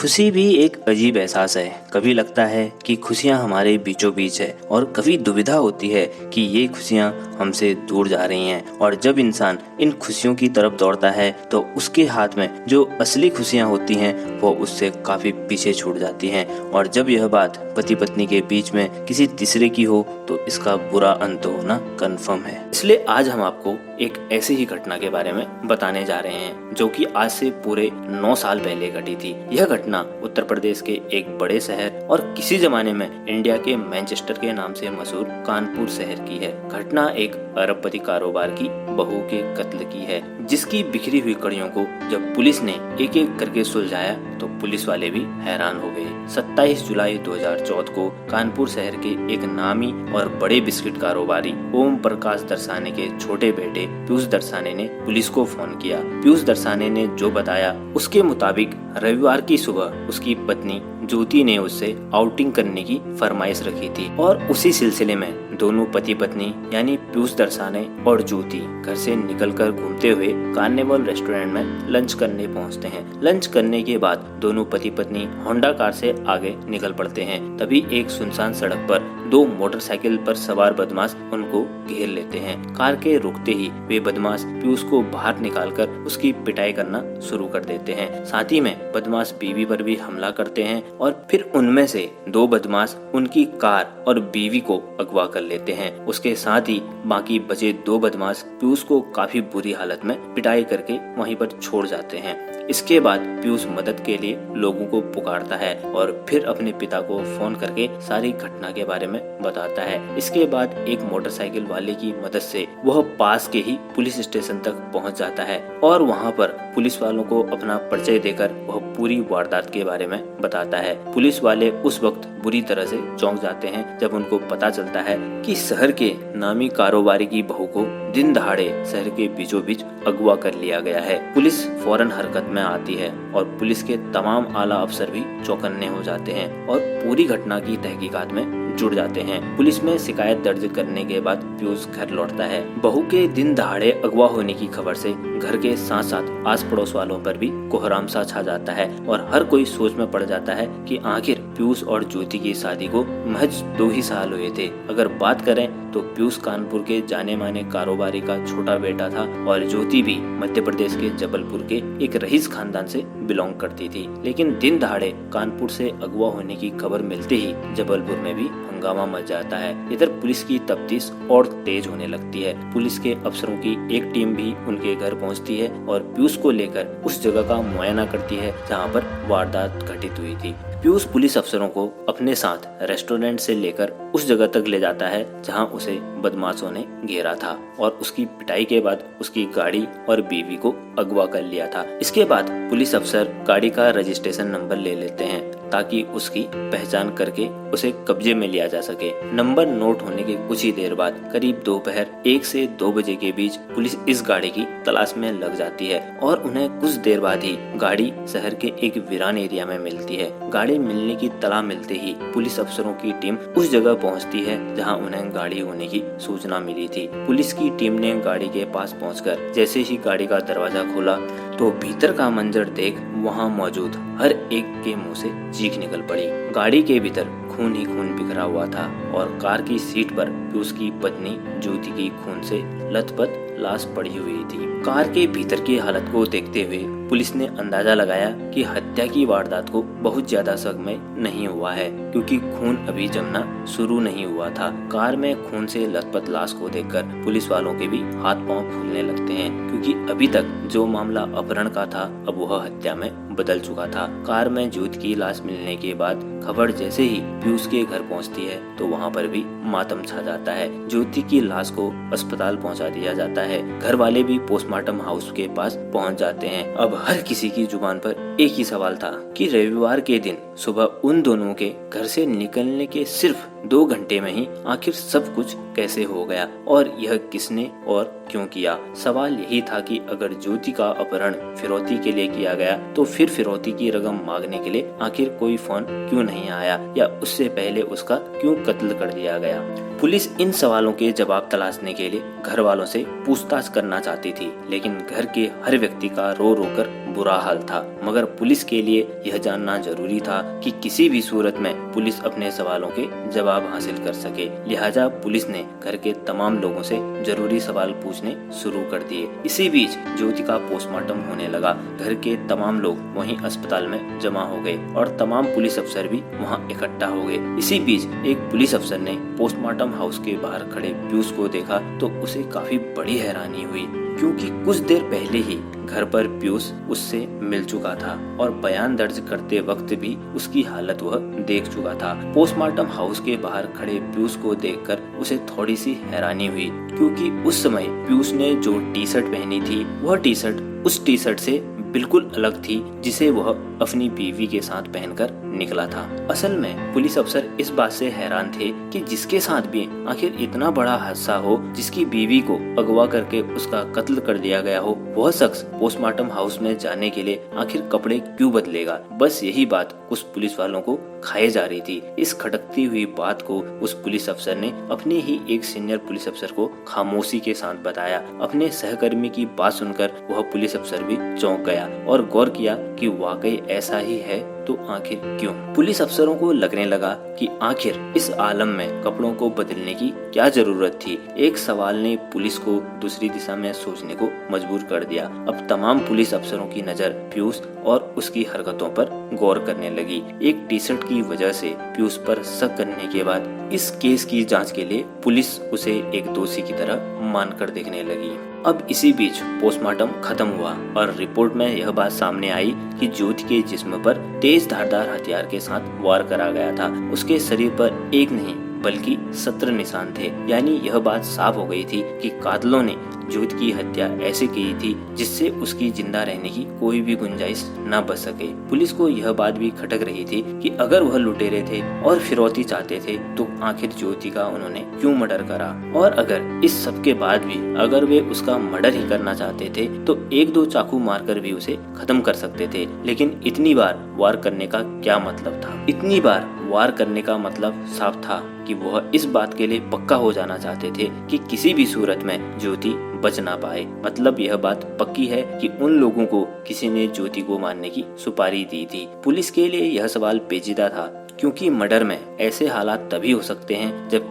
खुशी भी एक अजीब एहसास है। कभी लगता है कि खुशियाँ हमारे बीचों बीच है और कभी दुविधा होती है कि ये खुशियाँ हमसे दूर जा रही हैं। और जब इंसान इन खुशियों की तरफ दौड़ता है तो उसके हाथ में जो असली खुशियाँ होती हैं वो उससे काफी पीछे छूट जाती हैं। और जब यह बात पति पत्नी के बीच में किसी तीसरे की हो तो इसका बुरा अंत होना कन्फर्म है। इसलिए आज हम आपको एक ऐसी ही घटना के बारे में बताने जा रहे हैं जो कि आज से पूरे 9 साल पहले घटी थी। यह घटना उत्तर प्रदेश के एक बड़े शहर और किसी जमाने में इंडिया के मैनचेस्टर के नाम से मशहूर कानपुर शहर की है। घटना एक अरबपति कारोबार की बहू के कत्ल की है, जिसकी बिखरी हुई कड़ियों को जब पुलिस ने एक एक करके सुलझाया तो पुलिस वाले भी हैरान हो गए। 27 जुलाई 2014 को कानपुर शहर के एक नामी और बड़े बिस्किट कारोबारी ओम प्रकाश दर्शाने के छोटे बेटे पीयूष दर्शाने ने पुलिस को फोन किया। पीयूष दर्शाने ने जो बताया उसके मुताबिक रविवार की सुबह उसकी पत्नी ज्योति ने उससे आउटिंग करने की फरमाइश रखी थी और उसी सिलसिले में दोनों पति पत्नी यानी पीयूष दर्शाने और ज्योति घर से निकलकर घूमते हुए कार्निवल रेस्टोरेंट में लंच करने पहुंचते हैं। लंच करने के बाद दोनों पति पत्नी होंडा कार से आगे निकल पड़ते हैं। तभी एक सुनसान सड़क पर 2 मोटरसाइकिल पर सवार बदमाश उनको घेर लेते हैं। कार के रुकते ही वे बदमाश पीयूष को बाहर निकालकर उसकी पिटाई करना शुरू कर देते हैं। साथ ही में बदमाश बीवी पर भी हमला करते हैं और फिर उनमें से 2 बदमाश उनकी कार और बीवी को अगवा कर लेते हैं। उसके साथ ही बाकी बचे 2 बदमाश पीयूष को काफी बुरी हालत में पिटाई करके वहीं पर छोड़ जाते हैं। इसके बाद पीयूष मदद के लिए लोगों को पुकारता है और फिर अपने पिता को फोन करके सारी घटना के बारे में बताता है। इसके बाद एक मोटरसाइकिल वाले की मदद से वह पास के ही पुलिस स्टेशन तक पहुंच जाता है और वहां पर पुलिस वालों को अपना परिचय देकर वह पूरी वारदात के बारे में बताता है। पुलिस वाले उस वक्त बुरी तरह से चौंक जाते हैं जब उनको पता चलता है कि शहर के नामी कारोबारी की बहू को दिन दहाड़े शहर के बीचों बीच अगवा कर लिया गया है। पुलिस फौरन हरकत में आती है और पुलिस के तमाम आला अफसर भी चौकन्ने हो जाते हैं और पूरी घटना की तहकीकात में जुड़ जाते हैं। पुलिस में शिकायत दर्ज करने के बाद पीयूष घर लौटता है। बहू के दिन दहाड़े अगवा होने की खबर से घर के साथ साथ आस पड़ोस वालों पर भी कोहराम सा छा जाता है और हर कोई सोच में पड़ जाता है कि आखिर पीयूष और ज्योति की शादी को महज 2 ही साल हुए थे। अगर बात करें तो पीयूष कानपुर के जाने माने कारोबारी का छोटा बेटा था और ज्योति भी मध्य प्रदेश के जबलपुर के एक रईस खानदान से बिलोंग करती थी। लेकिन दिन दहाड़े कानपुर से अगवा होने की खबर मिलते ही जबलपुर में भी हंगामा मच जाता है। इधर पुलिस की तफ्तीश और तेज होने लगती है। पुलिस के अफसरों की एक टीम भी उनके घर पहुंचती है और पीयूष को लेकर उस जगह का मुआयना करती है जहां पर वारदात घटित हुई थी। पीयूष पुलिस अफसरों को अपने साथ रेस्टोरेंट से लेकर उस जगह तक ले जाता है जहां उसे बदमाशों ने घेरा था और उसकी पिटाई के बाद उसकी गाड़ी और बीवी को अगवा कर लिया था। इसके बाद पुलिस अफसर गाड़ी का रजिस्ट्रेशन नंबर ले लेते हैं ताकि उसकी पहचान करके उसे कब्जे में लिया जा सके। नंबर नोट होने के कुछ ही देर बाद करीब दोपहर 1 से 2 बजे के बीच पुलिस इस गाड़ी की तलाश में लग जाती है और उन्हें कुछ देर बाद ही गाड़ी शहर के एक वीरान एरिया में मिलती है। गाड़ी मिलने की तला मिलते ही पुलिस अफसरों की टीम उस जगह पहुंचती है जहां उन्हें गाड़ी होने की सूचना मिली थी। पुलिस की टीम ने गाड़ी के पास पहुंचकर जैसे ही गाड़ी का दरवाजा खोला तो भीतर का मंजर देख वहां मौजूद हर एक के मुंह से चीख निकल पड़ी। गाड़ी के भीतर खून ही खून बिखरा हुआ था और कार की सीट पर पीयूष की पत्नी ज्योति की खून से लथपथ लाश पड़ी हुई थी। कार के भीतर की हालत को देखते हुए पुलिस ने अंदाजा लगाया कि हत्या की वारदात को बहुत ज्यादा समय नहीं हुआ है क्योंकि खून अभी जमना शुरू नहीं हुआ था। कार में खून से लथपथ लाश को देखकर पुलिस वालों के भी हाथ पांव फूलने लगते हैं क्योंकि अभी तक जो मामला अपहरण का था अब वह हत्या में बदल चुका था। कार में ज्योति की लाश मिलने के बाद खबर जैसे ही पीयूष के घर पहुंचती है तो वहां पर भी मातम छा जाता है। ज्योति की लाश को अस्पताल पहुंचा दिया जाता है। घर वाले भी पोस्टमार्टम हाउस के पास पहुंच जाते हैं। अब हर किसी की जुबान पर एक ही सवाल था कि रविवार के दिन सुबह उन दोनों के घर से निकलने के सिर्फ 2 घंटे में ही आखिर सब कुछ कैसे हो गया और यह किसने और क्यों किया। सवाल यही था कि अगर ज्योति का अपहरण फिरौती के लिए किया गया तो फिर फिरौती की रकम मांगने के लिए आखिर कोई फोन क्यों नहीं आया या उससे पहले उसका क्यों कत्ल कर दिया गया। पुलिस इन सवालों के जवाब तलाशने के लिए घर वालों से पूछताछ करना चाहती थी, लेकिन घर के हर व्यक्ति का रो रो कर बुरा हाल था, मगर पुलिस के लिए यह जानना जरूरी था कि किसी भी सूरत में पुलिस अपने सवालों के जवाब हासिल कर सके। लिहाजा पुलिस ने घर के तमाम लोगों से जरूरी सवाल पूछने शुरू कर दिए। इसी बीच ज्योति का पोस्टमार्टम होने लगा। घर के तमाम लोग वहीं अस्पताल में जमा हो गए और तमाम पुलिस अफसर भी वहां इकट्ठा हो गए। इसी बीच एक पुलिस अफसर ने पोस्टमार्टम हाउस के बाहर खड़े पियूष को देखा तो उसे काफी बड़ी हैरानी हुई, क्योंकि कुछ देर पहले ही घर पर पियूष उससे मिल चुका था और बयान दर्ज करते वक्त भी उसकी हालत वह देख चुका था। पोस्टमार्टम हाउस के बाहर खड़े पियूष को देखकर उसे थोड़ी सी हैरानी हुई, क्योंकि उस समय पियूष ने जो टी शर्ट पहनी थी वह टी शर्ट उस टी शर्ट से बिल्कुल अलग थी जिसे वह अपनी बीवी के साथ पहनकर निकला था। असल में पुलिस अफसर इस बात से हैरान थे कि जिसके साथ भी आखिर इतना बड़ा हादसा हो, जिसकी बीवी को अगवा करके उसका कत्ल कर दिया गया हो, वह शख्स पोस्टमार्टम हाउस में जाने के लिए आखिर कपड़े क्यों बदलेगा। बस यही बात कुछ पुलिस वालों को खाए जा रही थी। इस खटकती हुई बात को उस पुलिस अफसर ने अपने ही एक सीनियर पुलिस अफसर को खामोशी के साथ बताया। अपने सहकर्मी की बात सुनकर वह पुलिस अफसर भी चौंक गया और गौर किया कि वाकई ऐसा ही है तो आखिर क्यों। पुलिस अफसरों को लगने लगा कि आखिर इस आलम में कपड़ों को बदलने की क्या जरूरत थी। एक सवाल ने पुलिस को दूसरी दिशा में सोचने को मजबूर कर दिया। अब तमाम पुलिस अफसरों की नजर पियूष और उसकी हरकतों पर गौर करने लगी। एक टी शर्ट की वजह से पियूष पर शक करने के बाद इस केस की जांच के लिए पुलिस उसे एक दोषी की तरह मानकर देखने लगी। अब इसी बीच पोस्टमार्टम खत्म हुआ और रिपोर्ट में यह बात सामने आई कि ज्योति के जिस्म पर तेज धारदार हथियार के साथ वार करा गया था। उसके शरीर पर एक नहीं बल्कि 17 निशान थे। यानी यह बात साफ हो गई थी कि कातिलों ने ज्योति की हत्या ऐसे की थी जिससे उसकी जिंदा रहने की कोई भी गुंजाइश न बच सके। पुलिस को यह बात भी खटक रही थी कि अगर वह लुटेरे थे और फिरौती चाहते थे तो आखिर ज्योति का उन्होंने क्यों मर्डर करा, और अगर इस सब के बाद भी अगर वे उसका मर्डर ही करना चाहते थे तो एक दो चाकू मारकर भी उसे खत्म कर सकते थे। लेकिन इतनी बार वार करने का क्या मतलब था। इतनी बार वार करने का मतलब साफ था कि वह इस बात के लिए पक्का हो जाना चाहते थे कि किसी भी सूरत में ज्योति बच ना पाए। मतलब यह बात पक्की है कि उन लोगों को किसी ने ज्योति को मारने की सुपारी दी थी। पुलिस के लिए यह सवाल पेचीदा था, क्योंकि मर्डर में ऐसे हालात तभी हो सकते हैं जब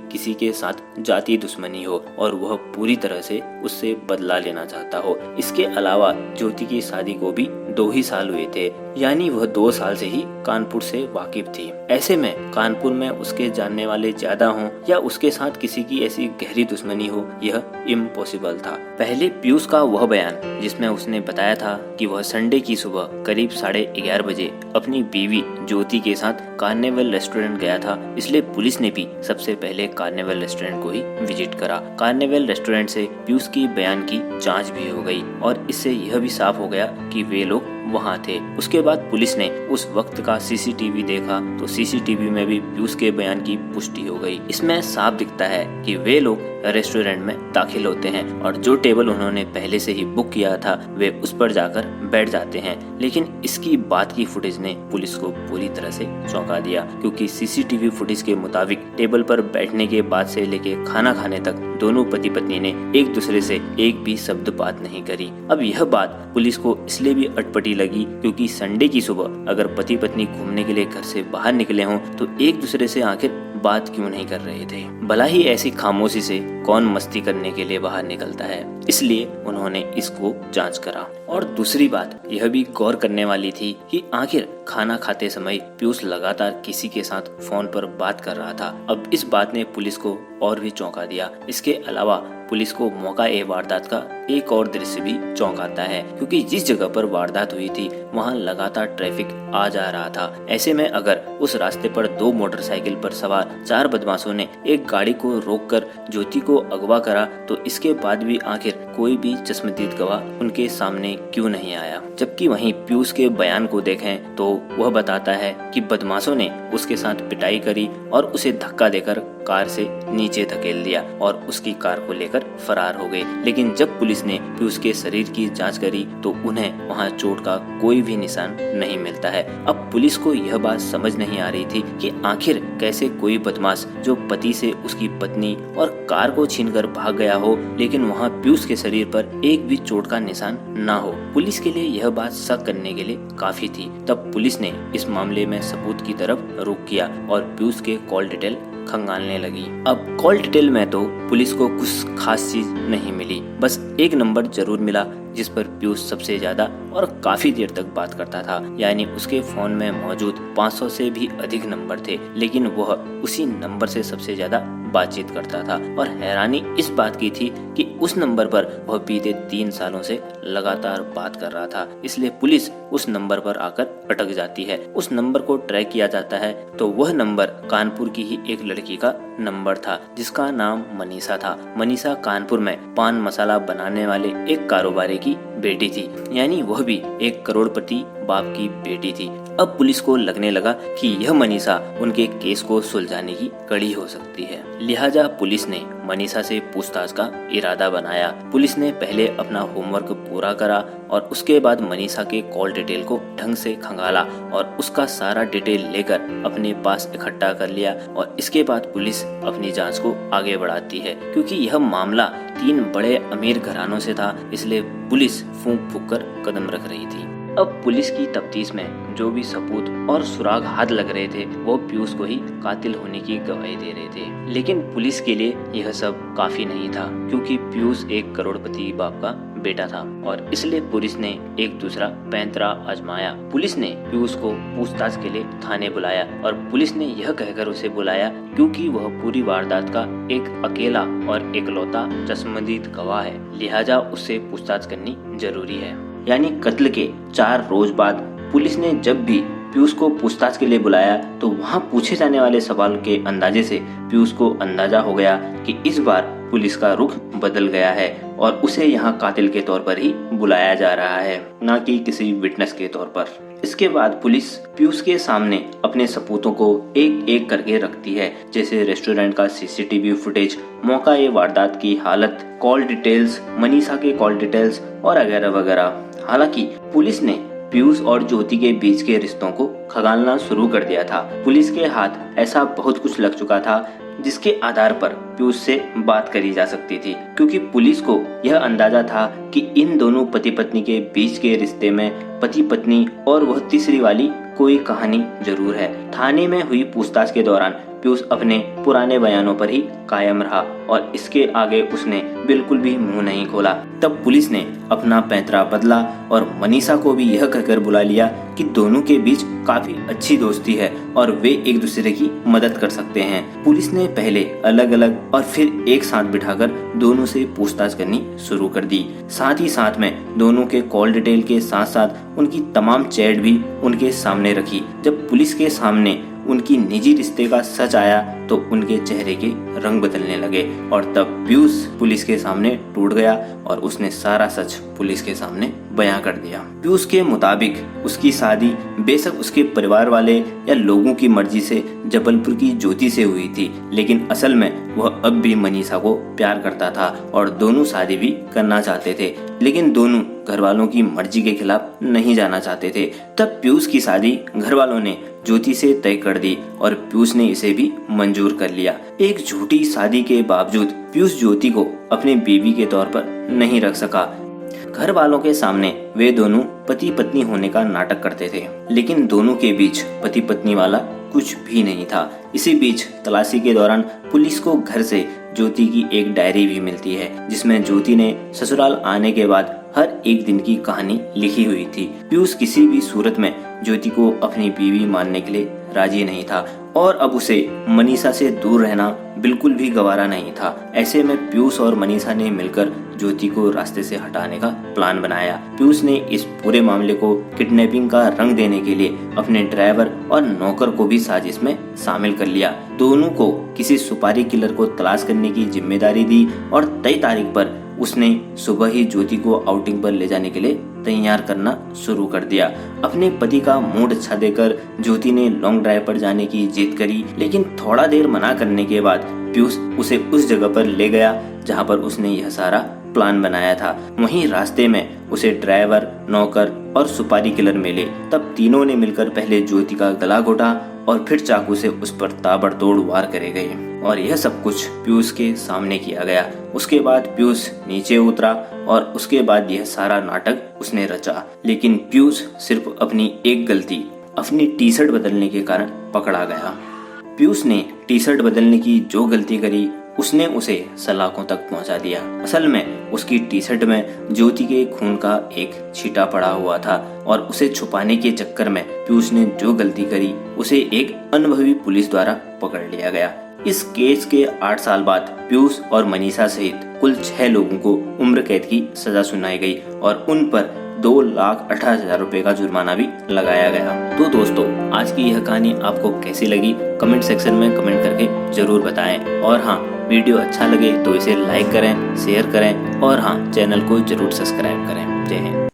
किसी के साथ जाति दुश्मनी हो और वह पूरी तरह से उससे बदला लेना चाहता हो। इसके अलावा ज्योति की शादी को भी 2 ही साल हुए थे, यानी वह 2 साल से ही कानपुर से वाकिफ थी। ऐसे में कानपुर में उसके जानने वाले ज्यादा हों या उसके साथ किसी की ऐसी गहरी दुश्मनी हो, यह इम्पॉसिबल था। पहले पियूष का वह बयान जिसमें उसने बताया था कि वह संडे की सुबह करीब 11:30 बजे अपनी बीवी ज्योति के साथ कार्निवल रेस्टोरेंट गया था, इसलिए पुलिस ने भी सबसे पहले कार्निवल रेस्टोरेंट को ही विजिट करा। कार्निवल रेस्टोरेंट से पियूष की बयान की जांच भी हो गई और इससे यह भी साफ हो गया कि वे लोग वहाँ थे। उसके बाद पुलिस ने उस वक्त का सीसीटीवी देखा तो सीसीटीवी में भी पियूष के बयान की पुष्टि हो गई। इसमें साफ दिखता है कि वे लोग रेस्टोरेंट में दाखिल होते हैं और जो टेबल उन्होंने पहले से ही बुक किया था वे उस पर जाकर बैठ जाते हैं। लेकिन इसकी बात की फुटेज ने पुलिस को पूरी तरह से चौंका दिया, क्योंकि सीसीटीवी फुटेज के मुताबिक टेबल पर बैठने के बाद से लेके खाना खाने तक दोनों पति पत्नी ने एक दूसरे से एक भी शब्द बात नहीं करी। अब यह बात पुलिस को इसलिए भी अटपटी लगी क्योंकि संडे की सुबह अगर पति पत्नी घूमने के लिए घर से बाहर निकले हों तो एक दूसरे से आखिर बात क्यों नहीं कर रहे थे। भला ही ऐसी खामोशी से कौन मस्ती करने के लिए बाहर निकलता है, इसलिए उन्होंने इसको जांच करा। और दूसरी बात यह भी गौर करने वाली थी कि आखिर खाना खाते समय पियूष लगातार किसी के साथ फोन पर बात कर रहा था। अब इस बात ने पुलिस को और भी चौंका दिया। इसके अलावा पुलिस को मौका ए वारदात का एक और दृश्य भी चौंकाता है, क्योंकि जिस जगह पर वारदात हुई थी वहां लगातार ट्रैफिक आ जा रहा था। ऐसे में अगर उस रास्ते पर 2 मोटरसाइकिल पर सवार 4 बदमाशों ने एक गाड़ी को रोककर ज्योति को अगवा करा तो इसके बाद भी आखिर कोई भी चश्मदीद गवाह उनके सामने क्यों नहीं आया। जबकि वहीं पियूष के बयान को देखें तो वह बताता है कि बदमाशों ने उसके साथ पिटाई करी और उसे धक्का देकर कार से नीचे धकेल दिया और उसकी कार को लेकर फरार हो गए। लेकिन जब पुलिस ने पियूष के शरीर की जांच करी तो उन्हें वहां चोट का कोई भी निशान नहीं मिलता है। अब पुलिस को यह बात समझ नहीं आ रही थी कि आखिर कैसे कोई बदमाश जो पति से उसकी पत्नी और कार को छीनकर भाग गया हो, लेकिन वहां पियूष के शरीर पर एक भी चोट का निशान ना हो। पुलिस के लिए यह बात शक करने के लिए काफी थी। तब पुलिस ने इस मामले में सबूत की तरफ रुख किया और पियूष के कॉल डिटेल खंगालने लगी। अब कॉल डिटेल में तो पुलिस को कुछ खास चीज नहीं मिली, बस एक नंबर जरूर मिला जिस पर पियूष सबसे ज्यादा और काफी देर तक बात करता था। यानी उसके फोन में मौजूद 500 से भी अधिक नंबर थे, लेकिन वह उसी नंबर से सबसे ज्यादा बातचीत करता था। और हैरानी इस बात की थी कि उस नंबर पर वह बीते 3 सालों से लगातार बात कर रहा था। इसलिए पुलिस उस नंबर पर आकर अटक जाती है। उस नंबर को ट्रैक किया जाता है तो वह नंबर कानपुर की ही एक लड़की का नंबर था जिसका नाम मनीषा था। मनीषा कानपुर में पान मसाला बनाने वाले एक कारोबारी की बेटी थी, यानी वह भी एक करोड़पति बाप की बेटी थी। अब पुलिस को लगने लगा कि यह मनीषा उनके केस को सुलझाने की कड़ी हो सकती है। लिहाजा पुलिस ने मनीषा से पूछताछ का इरादा बनाया। पुलिस ने पहले अपना होमवर्क पूरा करा और उसके बाद मनीषा के कॉल डिटेल को ढंग से खंगाला और उसका सारा डिटेल लेकर अपने पास इकट्ठा कर लिया। और इसके बाद पुलिस अपनी जांच को आगे बढ़ाती है। क्योंकि यह मामला 3 बड़े अमीर घरानों से था, इसलिए पुलिस फूंक फूंक कर कदम रख रही थी। अब पुलिस की तफ्तीश में जो भी सबूत और सुराग हाथ लग रहे थे वो पियूष को ही कातिल होने की गवाही दे रहे थे। लेकिन पुलिस के लिए यह सब काफी नहीं था, क्योंकि पियूष एक करोड़पति बाप का बेटा था और इसलिए पुलिस ने एक दूसरा पैंतरा आजमाया। पुलिस ने पियूष को पूछताछ के लिए थाने बुलाया और पुलिस ने यह कहकर उसे बुलाया क्योंकि वह पूरी वारदात का एक अकेला और इकलौता चश्मदीद गवाह है, लिहाजा उससे पूछताछ करनी जरूरी है। यानी कत्ल के 4 रोज बाद पुलिस ने जब भी पियूष को पूछताछ के लिए बुलाया तो वहां पूछे जाने वाले सवाल के अंदाजे से पियूष को अंदाजा हो गया कि इस बार पुलिस का रुख बदल गया है और उसे यहां कातिल के तौर पर ही बुलाया जा रहा है, न कि किसी विटनेस के तौर पर। इसके बाद पुलिस पियूष के सामने अपने सबूतों को एक एक करके रखती है, जैसे रेस्टोरेंट का सीसीटीवी फुटेज, मौका ये वारदात की हालत, कॉल डिटेल्स, मनीषा के कॉल डिटेल्स और वगैरह वगैरह। हालांकि पुलिस ने पियूष और ज्योति के बीच के रिश्तों को खंगालना शुरू कर दिया था। पुलिस के हाथ ऐसा बहुत कुछ लग चुका था जिसके आधार पर पियूष से बात करी जा सकती थी, क्योंकि पुलिस को यह अंदाजा था कि इन दोनों पति पत्नी के बीच के रिश्ते में पति पत्नी और वह तीसरी वाली कोई कहानी जरूर है। थाने में हुई पूछताछ के दौरान पियूष अपने पुराने बयानों पर ही कायम रहा और इसके आगे उसने बिल्कुल भी मुंह नहीं खोला। तब पुलिस ने अपना पैंतरा बदला और मनीषा को भी यह कहकर बुला लिया कि दोनों के बीच काफी अच्छी दोस्ती है और वे एक दूसरे की मदद कर सकते हैं। पुलिस ने पहले अलग अलग और फिर एक साथ बिठाकर दोनों से पूछताछ करनी शुरू कर दी। साथ ही साथ में दोनों के कॉल डिटेल के साथ साथ उनकी तमाम चैट भी उनके सामने रखी। जब पुलिस के सामने उनकी निजी रिश्ते का सच आया तो उनके चेहरे के रंग बदलने लगे और तब पियूष पुलिस के सामने टूट गया और उसने सारा सच पुलिस के सामने बयां कर दिया। पियूष के मुताबिक उसकी शादी बेशक उसके परिवार वाले या लोगों की मर्जी से जबलपुर की ज्योति से हुई थी, लेकिन असल में वह अब भी मनीषा को प्यार करता था और दोनों शादी भी करना चाहते थे, लेकिन दोनों घर वालों की मर्जी के खिलाफ नहीं जाना चाहते थे। तब पियूष की शादी घर वालों ने ज्योति से तय कर दी और पियूष ने इसे भी मंजूर कर लिया। एक झूठी शादी के बावजूद पियूष ज्योति को अपनी बीवी के तौर पर नहीं रख सका। घर वालों के सामने वे दोनों पति पत्नी होने का नाटक करते थे, लेकिन दोनों के बीच पति पत्नी वाला कुछ भी नहीं था। इसी बीच तलाशी के दौरान पुलिस को घर से ज्योति की एक डायरी भी मिलती है, जिसमें ज्योति ने ससुराल आने के बाद हर एक दिन की कहानी लिखी हुई थी। पियूष किसी भी सूरत में ज्योति को अपनी बीवी मानने के लिए राजी नहीं था और अब उसे मनीषा से दूर रहना बिल्कुल भी गवारा नहीं था। ऐसे में पियूष और मनीषा ने मिलकर ज्योति को रास्ते से हटाने का प्लान बनाया। पियूष ने इस पूरे मामले को किडनैपिंग का रंग देने के लिए अपने ड्राइवर और नौकर को भी साजिश में शामिल कर लिया। दोनों को किसी सुपारी किलर को तलाश करने की जिम्मेदारी दी और तय तारीख पर उसने सुबह ही ज्योति को आउटिंग पर ले जाने के लिए तैयार करना शुरू कर दिया। अपने पति का मूड अच्छा देकर ज्योति ने लॉन्ग ड्राइव पर जाने की जिद करी, लेकिन थोड़ा देर मना करने के बाद पीयूष उसे उस जगह पर ले गया जहाँ पर उसने यह सारा प्लान बनाया था। वहीं रास्ते में उसे ड्राइवर, नौकर और सुपारी किलर मिले। तब तीनों ने मिलकर पहले ज्योति का गला घोटा और फिर चाकू से उस पर ताबड़तोड़ वार करे गए और यह सब कुछ पीयूष के सामने किया गया। उसके बाद पीयूष नीचे उतरा और उसके बाद यह सारा नाटक उसने रचा। लेकिन पीयूष सिर्फ अपनी एक गलती, अपनी टी शर्ट बदलने के कारण पकड़ा गया। पीयूष ने टी शर्ट बदलने की जो गलती करी उसने उसे सलाखों तक पहुंचा दिया। असल में उसकी टी शर्ट में ज्योति के खून का एक छींटा पड़ा हुआ था और उसे छुपाने के चक्कर में पीयूष ने जो गलती करी उसे एक अनुभवी पुलिस द्वारा पकड़ लिया गया। इस केस के 8 साल बाद पीयूष और मनीषा सहित कुल 6 लोगों को उम्र कैद की सजा सुनाई गई और उन पर 2,18,000 रुपए का जुर्माना भी लगाया गया। तो दोस्तों, आज की यह कहानी आपको कैसी लगी कमेंट सेक्शन में कमेंट करके जरूर बताएं। और हाँ, वीडियो अच्छा लगे तो इसे लाइक करें, शेयर करें और हाँ, चैनल को जरूर सब्सक्राइब करें। जय हिंद।